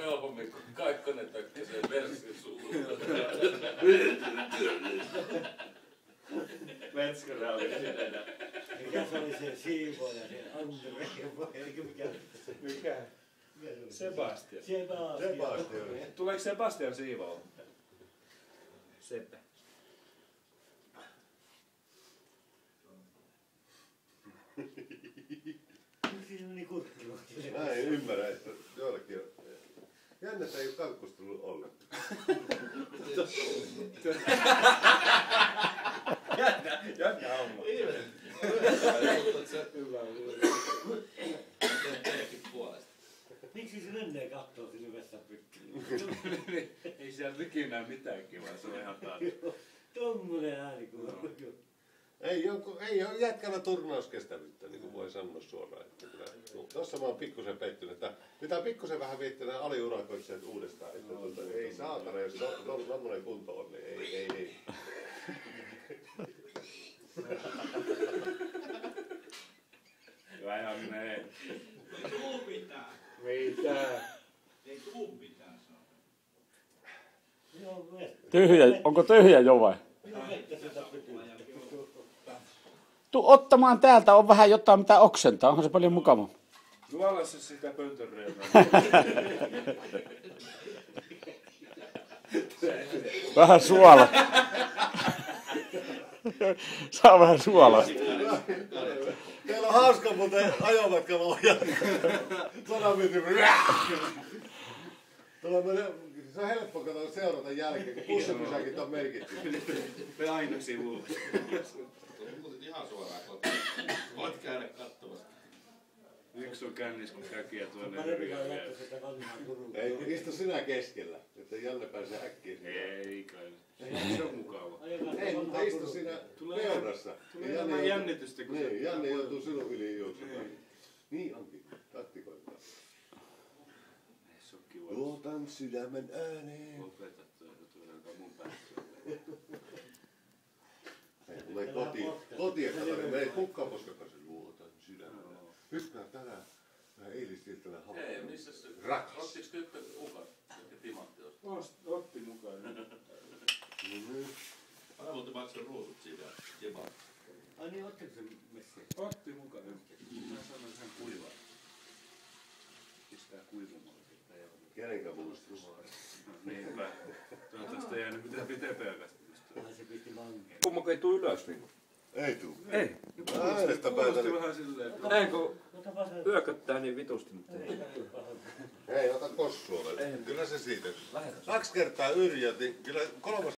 helpommin kuin Kaikkonen Tökkäsen versio suuhun. Metskärä oli sitä. Mikä se oli se siivooja, se Andre, eikö mikä? Mikä? Sebastian. Sebastian. Tuleeko Sebastian siivoo? Seppe. Miksi se meni kurkkimaan? Mä en ymmärrä, että joillekin on... Jännä, että ei ole kaukkusta tullut ollenkaan. Jännä homma. Miksi se menee kattoo sinne vessapyttyyn? Ei siellä ikinä mitään kivaa, se on ihan taas. Tommonen ääni kuuluu. Ei ole jätkällä turnauskestävyyttä, niin kuin voi sanoa suoraan. Että kyllä, tossa mä oon pikkusen pettynyt, että pitää pikkusen vähän viittää aliurakoitsijat uudestaan. Että ei saatana, jos tommonen kunto on, niin ei. Hyvä ihan menee. Tuu pitää. Mitä? Ei tuu pitää sanoa. Joo, vettä. Tyhjä, onko tyhjä jo vai? Joo, vettä sieltä pytyy. Tuu ottamaan täältä, on vähän jotain mitä oksentaa, onhan se paljon mukava. Juola se sitä pöntön reunaa. Vähän suola. Saa vähän suolasta. Teillä on hauska muuten ajomatkalla ohjaa. 100 metrin. Se on helppo katsoa seurata jälkeen, kun bussipysäkit on merkitty. Me aina sivulla. Muuten ihan suoraan kotiin. Voit käydä katsomassa. Yksi on kännis, kun käkiä tuonne Parempi yriä kai vielä. jättää sitä kannaa Turuun. Ei, istu sinä keskellä, että Janne pääsee äkkiä sinne. Ei kai. Se on mukava. Ei, mutta istu siinä peurassa. Tulee enemmän jännitystä kuin niin, Janne joutuu sinun yli juoksemaan. Niin onkin, taktikoittaa. Ei se on kiva. Luotan sydämen ääneen. Lopetat tuoda mun päästä. Tulee kotiin, että me ei kukkaan koskaan kanssa luotan sydämen ääneen. Hyppää tänään. Mä eilistiltänä haluan. Ei, missä se... Rakas. Ottiko tyttö kukat? Ja timantti osti. Otti mukaan. Mä muuten maksan ruusut siitä. Jepaa. Ai niin, ottiko se messiin? Otti mukaan. Mä sanoin sen kuivaa. Pistää kuivumaan. Kenenkä muistus? No niinpä. Toivottavasti ei jäänyt mitään pitempää käsitystä. Ai se pisti mankeen. Kummanko ei tuu ylös niin? Ei tuu. Ei. Äänestä Kuulosti päätä. vähän silleen. Ei kun Otapa se. yököttää niin vitusti, mutta ei. Ei, ota kossua. Kyllä se siitä. 2 kertaa yrjöt, niin kyllä 3.